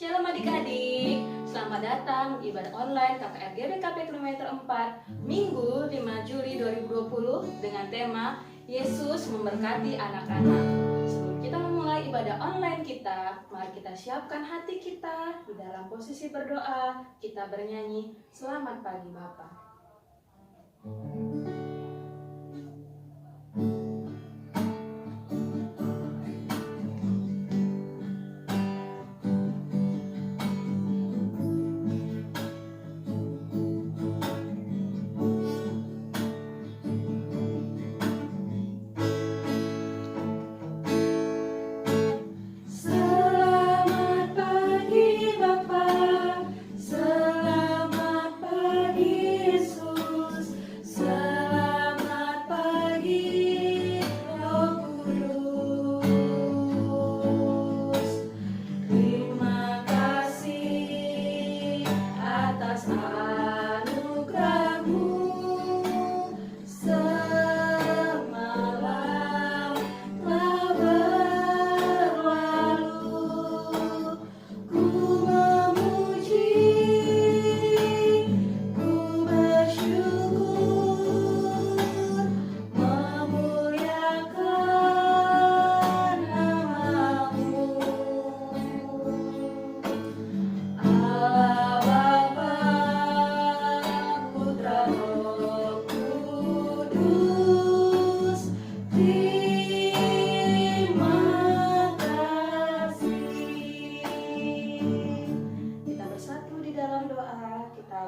Shalom adik-adik, selamat datang di ibadah online KKR GBKP Kilometer 4 Minggu 5 Juli 2020 dengan tema Yesus memberkati anak-anak. Sebelum kita memulai ibadah online kita, mari kita siapkan hati kita di dalam posisi berdoa. Kita bernyanyi, Selamat Pagi Bapa.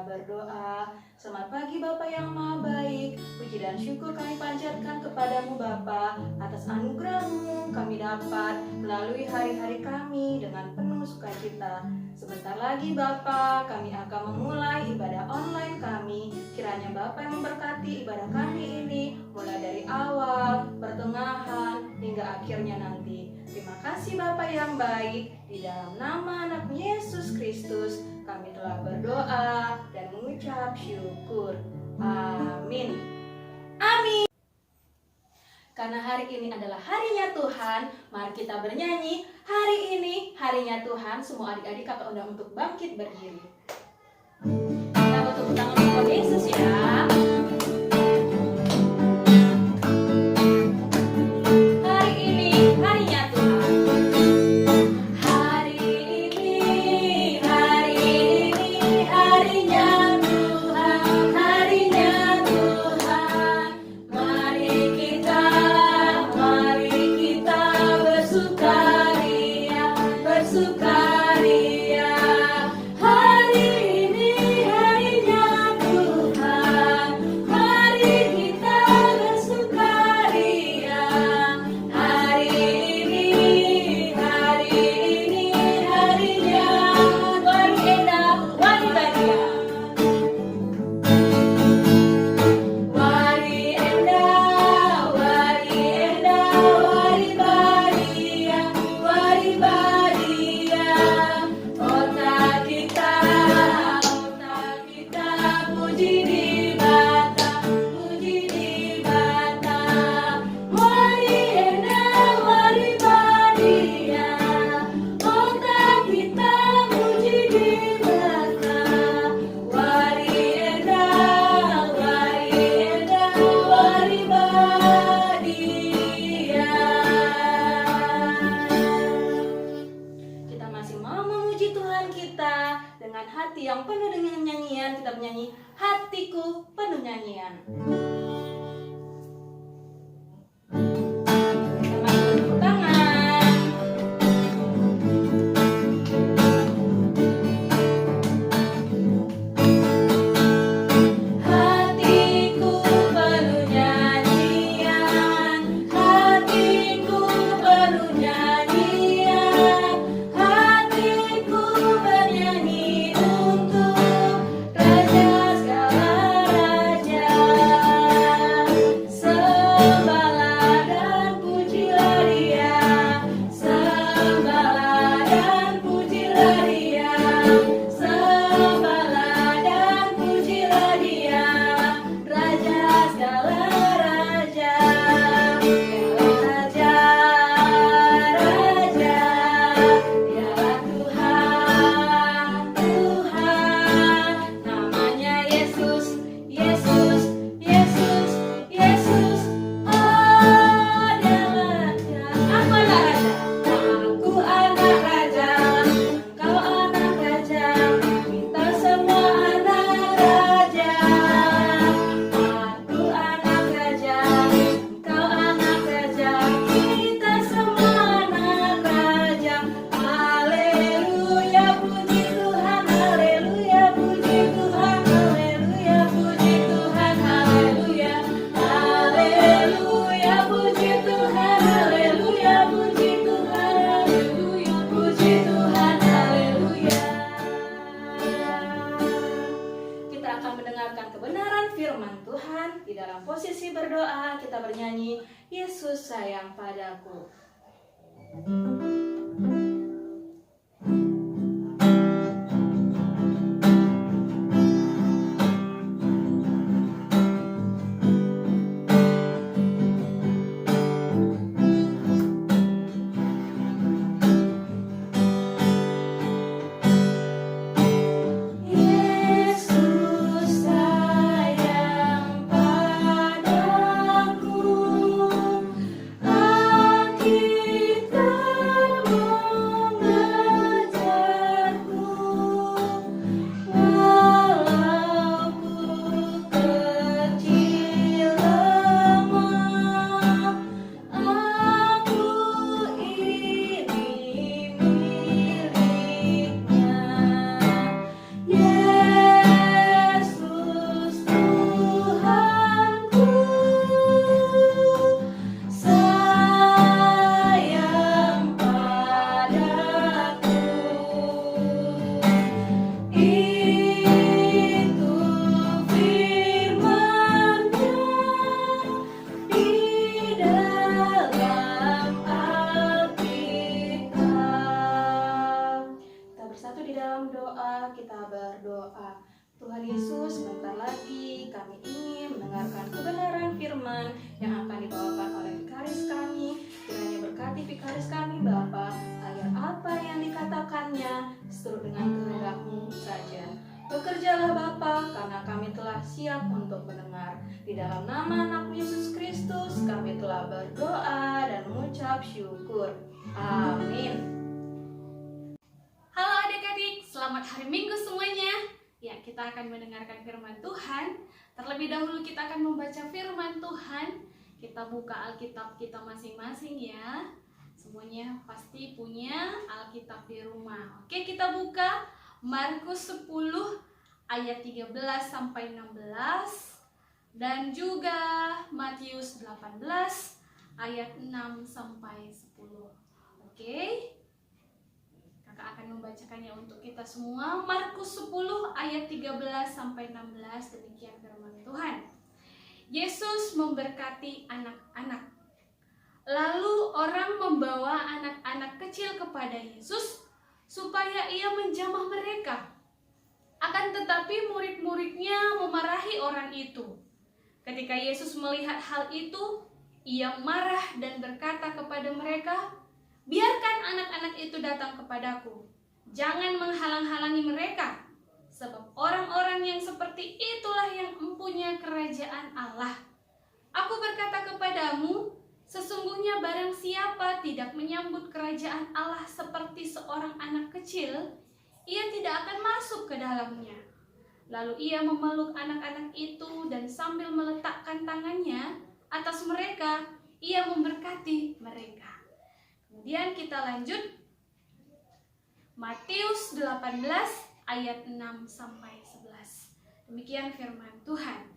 Berdoa. Selamat pagi Bapa yang Maha Baik, puji dan syukur kami panjatkan kepadamu Bapa, atas anugerah-Mu kami dapat melalui hari-hari kami dengan penuh sukacita. Sebentar lagi Bapa, kami akan memulai ibadah online kami. Kiranya Bapa yang memberkati ibadah kami ini, mulai dari awal, pertengahan, hingga akhirnya nanti. Terima kasih Bapa yang baik, di dalam nama anak Yesus Kristus kami telah berdoa dan mengucap syukur. Amin. Amin. Karena hari ini adalah harinya Tuhan, mari kita bernyanyi, hari ini harinya Tuhan. Semua adik-adik kakak undang untuk bangkit berdiri. Kita bertepuk tangan untuk Yesus ya. Hati yang penuh dengan nyanyian, kita menyanyi hatiku penuh nyanyian. Raja segala raja. sayang padaku. Kita berdoa. Tuhan Yesus, sebentar lagi kami ingin mendengarkan kebenaran firman yang akan dibawakan oleh vikaris kami. Kiranya berkati vikaris kami Bapa, agar apa yang dikatakannya seturut dengan kehendak-Mu saja. Bekerjalah Bapa, karena kami telah siap untuk mendengar. Di dalam nama anak Yesus Kristus kami telah berdoa dan mengucap syukur. Amin. Halo adik-adik, selamat hari Minggu semuanya. Ya, kita akan mendengarkan firman Tuhan. Terlebih dahulu kita akan membaca firman Tuhan. Kita buka Alkitab kita masing-masing ya. Semuanya pasti punya Alkitab di rumah. Oke, kita buka Markus 10 ayat 13 sampai 16 dan juga Matius 18 ayat 6 sampai 10. Oke? Kakak akan membacakannya untuk kita semua. Markus 10 ayat 13 sampai 16, demikian firman Tuhan. Yesus memberkati anak-anak. Lalu orang membawa anak-anak kecil kepada Yesus supaya ia menjamah mereka. Akan tetapi murid-muridnya memarahi orang itu. Ketika Yesus melihat hal itu, ia marah dan berkata kepada mereka, "Biarkan anak-anak itu datang kepadaku. Jangan menghalang-halangi mereka, sebab orang-orang yang seperti itulah yang mempunyai kerajaan Allah. Aku berkata kepadamu, sesungguhnya barang siapa tidak menyambut kerajaan Allah seperti seorang anak kecil, ia tidak akan masuk ke dalamnya." Lalu ia memeluk anak-anak itu dan sambil meletakkan tangannya atas mereka, ia memberkati mereka. Kemudian kita lanjut Matius 18 ayat 6 sampai 11. Demikian firman Tuhan.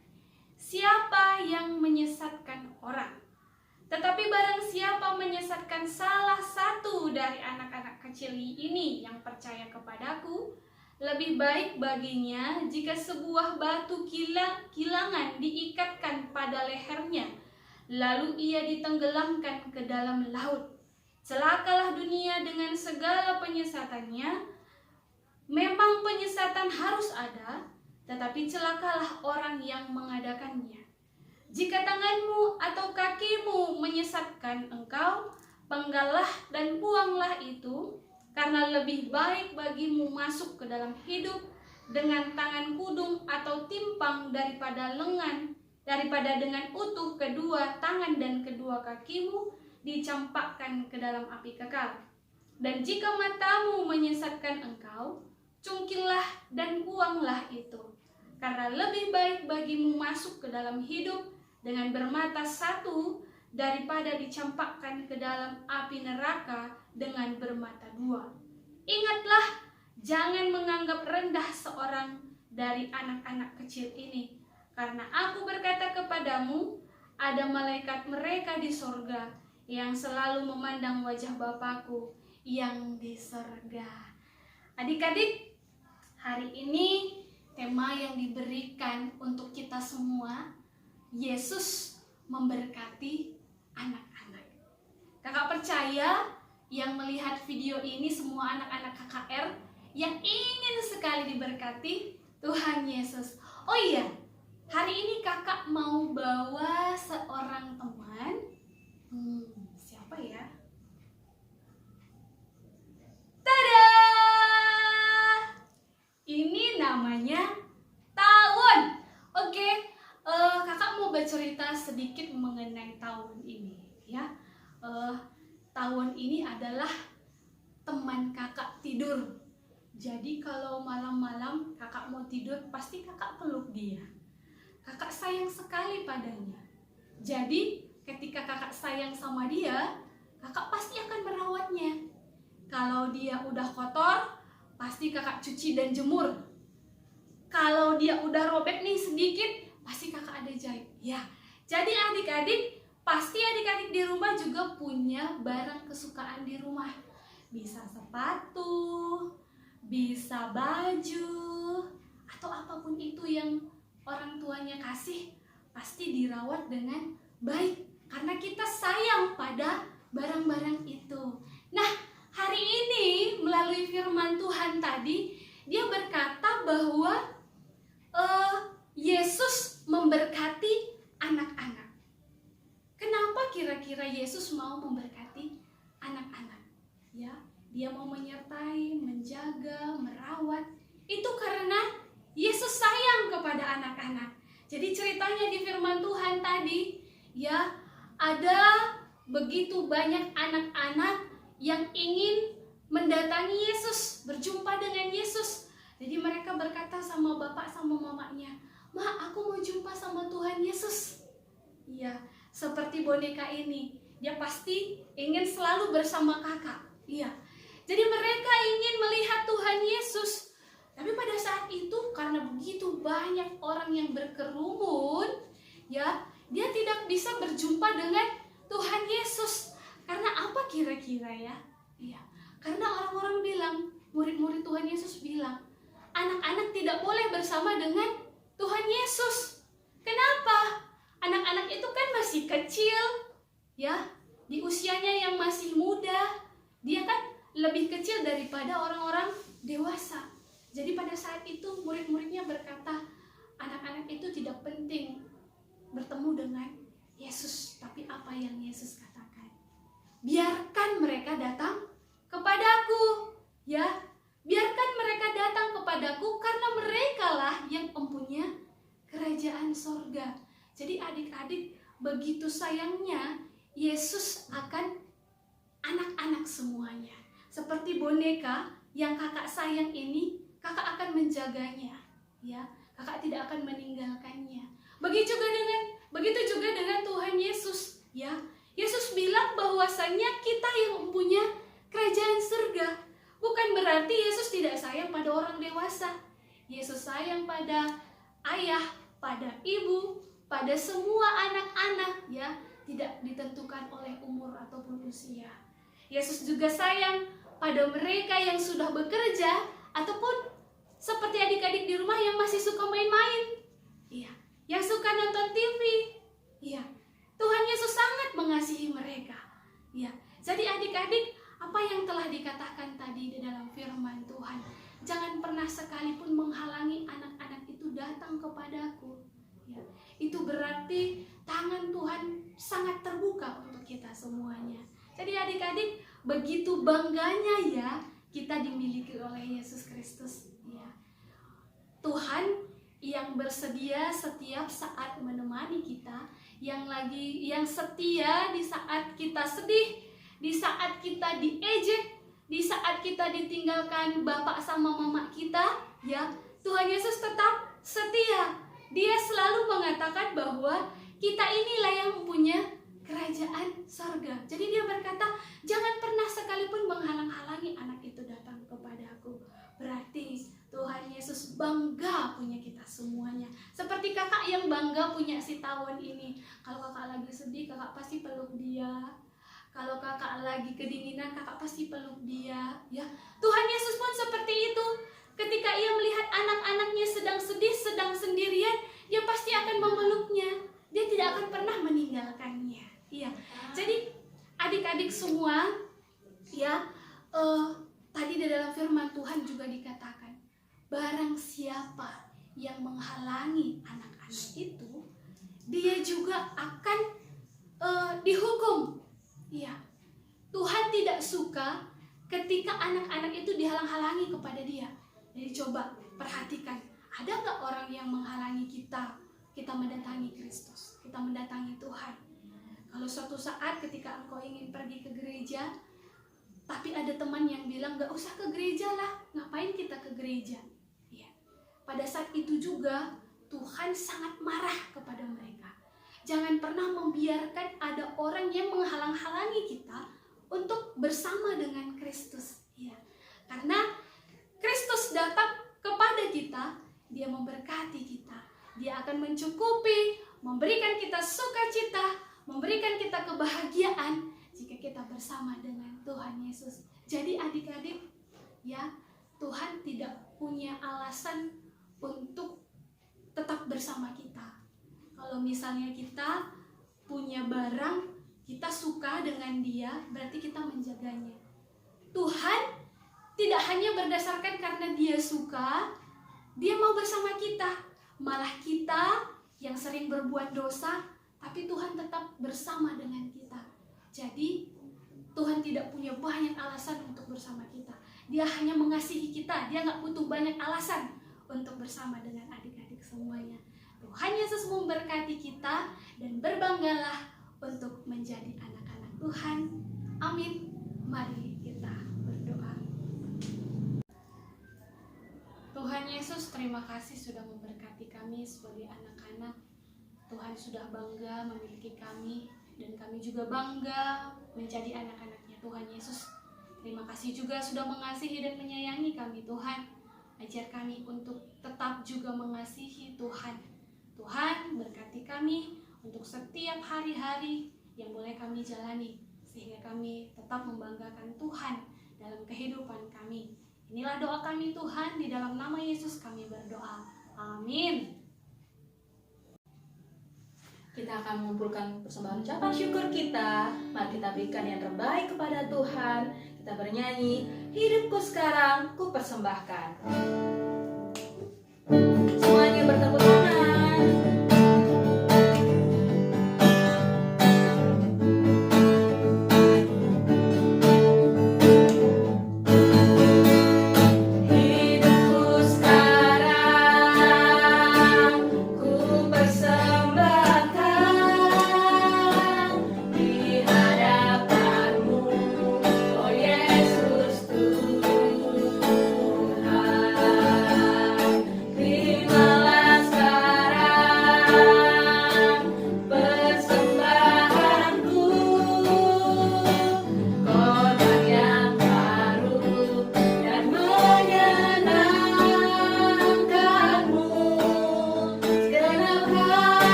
Siapa yang menyesatkan orang? Tetapi barang siapa menyesatkan salah satu dari anak-anak kecil ini yang percaya kepadaku, lebih baik baginya jika sebuah batu kilangan diikatkan pada lehernya, lalu ia ditenggelamkan ke dalam laut. Celakalah dunia dengan segala penyesatannya. Memang penyesatan harus ada, tetapi celakalah orang yang mengadakannya. Jika tanganmu atau kakimu menyesatkan engkau, penggallah dan buanglah itu, karena lebih baik bagimu masuk ke dalam hidup dengan tangan kudung atau timpang daripada dengan utuh kedua tangan dan kedua kakimu dicampakkan ke dalam api kekal. Dan jika matamu menyesatkan engkau, cungkillah dan buanglah itu, karena lebih baik bagimu masuk ke dalam hidup dengan bermata satu daripada dicampakkan ke dalam api neraka dengan bermata dua. Ingatlah, jangan menganggap rendah seorang dari anak-anak kecil ini, karena aku berkata kepadamu, ada malaikat mereka di sorga yang selalu memandang wajah Bapakku yang di sorga. Adik-adik, hari ini tema yang diberikan untuk kita semua, Yesus memberkati anak-anak. Kakak percaya yang melihat video ini semua anak-anak KKR yang ingin sekali diberkati Tuhan Yesus. Oh iya, hari ini kakak mau bawa seorang teman. Siapa ya? Tada! Ini namanya Tawon. Oke, kakak mau bercerita sedikit mengenai Tawon ini, ya. Tawon ini adalah teman kakak tidur. Jadi kalau malam-malam kakak mau tidur, pasti kakak peluk dia. Kakak sayang sekali padanya. Jadi ketika kakak sayang sama dia, kakak pasti akan merawatnya. Kalau dia udah kotor, pasti kakak cuci dan jemur. Kalau dia udah robek nih sedikit, pasti kakak ada jahit. Ya, jadi adik-adik, pasti adik-adik di rumah juga punya barang kesukaan di rumah. Bisa sepatu, bisa baju, atau apapun itu yang orang tuanya kasih, pasti dirawat dengan baik karena kita sayang pada barang-barang itu. Nah, hari ini melalui firman Tuhan tadi, dia berkata bahwa Yesus memberkati anak-anak. Kenapa kira-kira Yesus mau memberkati anak-anak? Ya, dia mau menyertai, menjaga, merawat. Itu karena Yesus sayang kepada anak-anak. Jadi ceritanya di firman Tuhan tadi, ya, ada begitu banyak anak-anak yang ingin mendatangi Yesus, berjumpa dengan Yesus. Jadi mereka berkata sama bapak sama mamanya, "Ma, aku mau jumpa sama Tuhan Yesus." Iya, seperti boneka ini, dia pasti ingin selalu bersama kakak. Iya. Jadi mereka ingin melihat Tuhan Yesus. Tapi pada saat itu karena begitu banyak orang yang berkerumun, ya, dia tidak bisa berjumpa dengan Tuhan Yesus. Karena apa kira-kira ya? Iya. Karena orang-orang bilang, murid-murid Tuhan Yesus bilang, anak-anak tidak boleh bersama dengan Tuhan Yesus. Kenapa? Anak-anak itu kan masih kecil, ya, di usianya yang masih muda. Dia kan lebih kecil daripada orang-orang dewasa. Jadi pada saat itu murid-muridnya berkata, anak-anak itu tidak penting bertemu dengan Yesus, tapi apa yang Yesus katakan. Biarkan mereka datang kepadaku, ya. Biarkan mereka datang kepadaku karena merekalah yang mempunyai kerajaan sorga. Jadi adik-adik, begitu sayangnya Yesus akan anak-anak semuanya. Seperti boneka yang kakak sayang ini, kakak akan menjaganya, ya. Kakak tidak akan meninggalkannya. Begitu juga dengan Tuhan Yesus, ya. Yesus bilang bahwasanya kita yang mempunyai kerajaan surga. Bukan berarti Yesus tidak sayang pada orang dewasa. Yesus sayang pada ayah, pada ibu, pada semua anak-anak, ya, tidak ditentukan oleh umur ataupun usia. Yesus juga sayang pada mereka yang sudah bekerja ataupun seperti adik-adik di rumah yang masih suka main-main, iya, yang suka nonton TV, iya. Tuhan Yesus sangat mengasihi mereka, iya. Jadi adik-adik, apa yang telah dikatakan tadi di dalam firman Tuhan, jangan pernah sekalipun menghalangi anak-anak itu datang kepadaku, ya. Itu berarti tangan Tuhan sangat terbuka untuk kita semuanya. Jadi adik-adik, begitu bangganya ya kita dimiliki oleh Yesus Kristus, ya. Tuhan yang bersedia setiap saat menemani kita, yang setia di saat kita sedih, di saat kita diejek, di saat kita ditinggalkan bapak sama mama kita, ya. Tuhan Yesus tetap setia. Dia selalu mengatakan bahwa kita inilah yang punya kerajaan sorga. Jadi dia berkata, jangan pernah sekalipun menghalang-halangi anak itu datang kepadaku. Berarti Tuhan Yesus bangga punya kita semuanya. Seperti kakak yang bangga punya si Tawon ini. Kalau kakak lagi sedih, kakak pasti peluk dia. Kalau kakak lagi kedinginan, kakak pasti peluk dia, ya. Tuhan Yesus pun seperti itu. Ketika ia melihat anak-anaknya sedang sedih, sedang sendirian, dia pasti akan memeluknya. Dia tidak akan pernah meninggalkannya. Iya. Jadi adik-adik semua, ya, tadi di dalam firman Tuhan juga dikatakan, barang siapa yang menghalangi anak-anak itu, dia juga akan dihukum. Ya, Tuhan tidak suka ketika anak-anak itu dihalang-halangi kepada dia. Jadi coba perhatikan, ada nggak orang yang menghalangi kita mendatangi Kristus, kita mendatangi Tuhan? Kalau suatu saat ketika engkau ingin pergi ke gereja, tapi ada teman yang bilang nggak usah ke gereja lah, ngapain kita ke gereja? Ya, pada saat itu juga Tuhan sangat marah kepada mereka. Jangan pernah membiarkan ada orang yang menghalang-halangi kita untuk bersama dengan Kristus. Ya, karena Kristus datang kepada kita, Dia memberkati kita, Dia akan mencukupi, memberikan kita sukacita, memberikan kita kebahagiaan jika kita bersama dengan Tuhan Yesus. Jadi adik-adik, ya, Tuhan tidak punya alasan untuk tetap bersama kita. Kalau misalnya kita punya barang, kita suka dengan dia, berarti kita menjaganya. Tuhan tidak hanya berdasarkan karena dia suka, dia mau bersama kita. Malah kita yang sering berbuat dosa, tapi Tuhan tetap bersama dengan kita. Jadi Tuhan tidak punya banyak alasan untuk bersama kita. Dia hanya mengasihi kita, dia nggak butuh banyak alasan untuk bersama dengan adik-adik semuanya. Tuhan Yesus memberkati kita dan berbanggalah untuk menjadi anak-anak Tuhan. Amin. Mari kita berdoa. Tuhan Yesus, terima kasih sudah memberkati kami sebagai anak-anak. Tuhan sudah bangga memiliki kami dan kami juga bangga menjadi anak-anaknya Tuhan Yesus. Terima kasih juga sudah mengasihi dan menyayangi kami Tuhan. Ajar kami untuk tetap juga mengasihi Tuhan. Tuhan berkati kami untuk setiap hari-hari yang boleh kami jalani, sehingga kami tetap membanggakan Tuhan dalam kehidupan kami. Inilah doa kami Tuhan, di dalam nama Yesus kami berdoa. Amin. Kita akan mengumpulkan persembahan ucapan syukur kita. Mari kita berikan yang terbaik kepada Tuhan. Kita bernyanyi, hidupku sekarang ku persembahkan. Semuanya bertepuk tangan.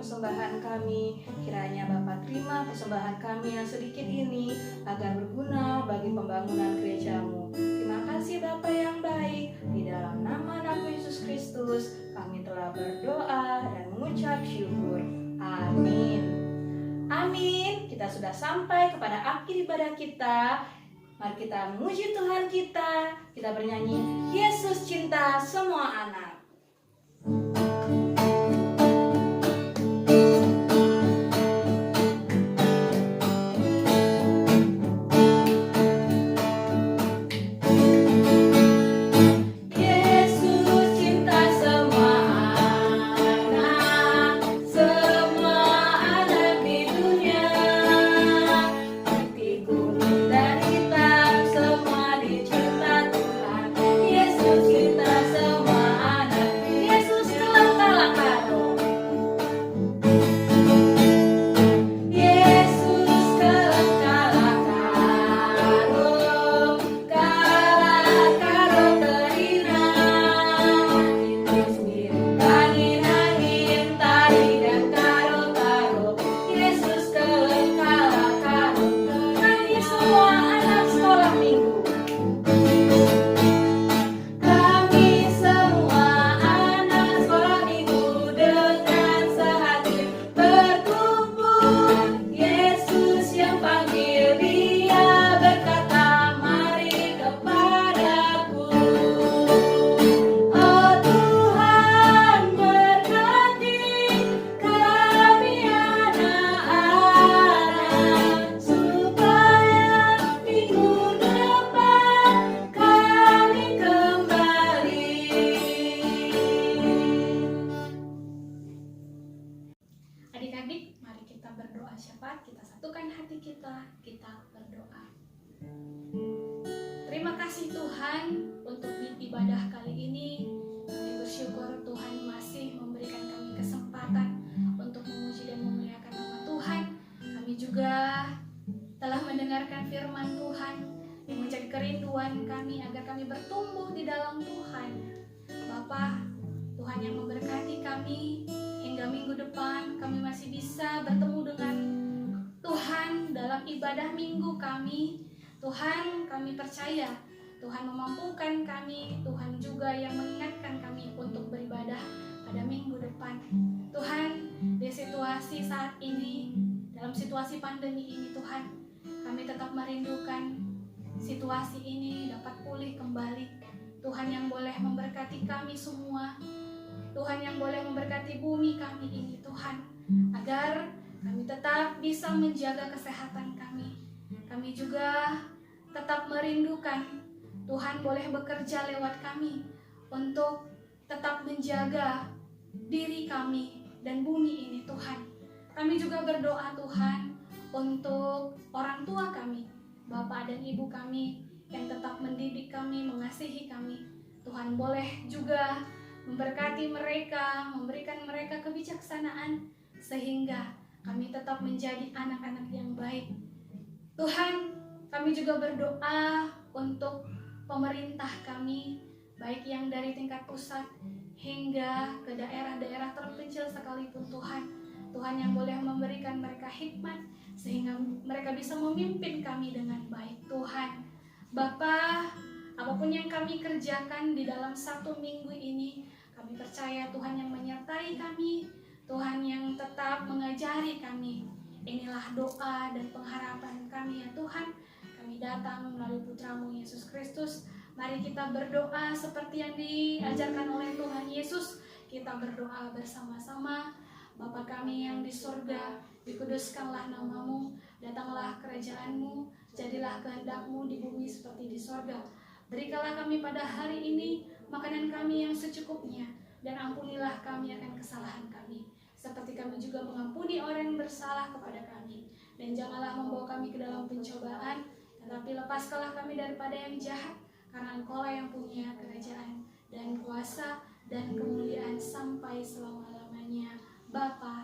Persembahan kami, kiranya Bapa terima persembahan kami yang sedikit ini agar berguna bagi pembangunan gereja-Mu. Terima kasih Bapa yang baik, di dalam nama Anakmu Yesus Kristus kami telah berdoa dan mengucap syukur. Amin. Amin. Kita sudah sampai kepada akhir ibadah kita. Mari kita memuji Tuhan kita. Kita bernyanyi, Yesus cinta semua anak. Adik-adik, mari kita berdoa syafaat, kita satukan hati kita berdoa. Terima kasih Tuhan untuk ibadah kali ini. Kami bersyukur Tuhan masih memberikan kami kesempatan untuk memuji dan memuliakan nama Tuhan. Kami juga telah mendengarkan firman Tuhan yang menjadi kerinduan kami agar kami bertumbuh di dalam Tuhan. Bapa, Tuhan yang memberkati kami hingga minggu depan kami masih bisa bertemu dengan Tuhan dalam ibadah minggu kami. Tuhan, kami percaya Tuhan memampukan kami, Tuhan juga yang mengingatkan kami untuk beribadah pada minggu depan. Tuhan, di situasi saat ini, dalam situasi pandemi ini Tuhan, kami tetap merindukan situasi ini dapat pulih kembali. Tuhan yang boleh memberkati kami semua, Tuhan yang boleh memberkati bumi kami ini Tuhan, agar kami tetap bisa menjaga kesehatan kami. Kami juga tetap merindukan Tuhan boleh bekerja lewat kami untuk tetap menjaga diri kami dan bumi ini Tuhan. Kami juga berdoa Tuhan untuk orang tua kami, Bapak dan Ibu kami yang tetap mendidik kami, mengasihi kami. Tuhan boleh juga memberkati mereka, memberikan mereka kebijaksanaan sehingga kami tetap menjadi anak-anak yang baik. Tuhan, kami juga berdoa untuk pemerintah kami, baik yang dari tingkat pusat hingga ke daerah-daerah terpencil sekalipun Tuhan. Tuhan yang boleh memberikan mereka hikmat sehingga mereka bisa memimpin kami dengan baik. Tuhan, Bapa, apapun yang kami kerjakan di dalam satu minggu ini, kami percaya Tuhan yang menyertai kami, Tuhan yang tetap mengajari kami. Inilah doa dan pengharapan kami ya Tuhan. Kami datang melalui Putramu Yesus Kristus. Mari kita berdoa seperti yang diajarkan oleh Tuhan Yesus. Kita berdoa bersama-sama. Bapa kami yang di surga, dikuduskanlah namamu, datanglah kerajaan-Mu, jadilah kehendak-Mu di bumi seperti di surga. Berikanlah kami pada hari ini makanan kami yang secukupnya, dan ampunilah kami akan kesalahan kami, seperti kami juga mengampuni orang yang bersalah kepada kami. Dan janganlah membawa kami ke dalam pencobaan, tetapi lepaskanlah kami daripada yang jahat, karena Engkau-lah yang punya kerajaan dan kuasa dan kemuliaan sampai selama-lamanya. Bapa,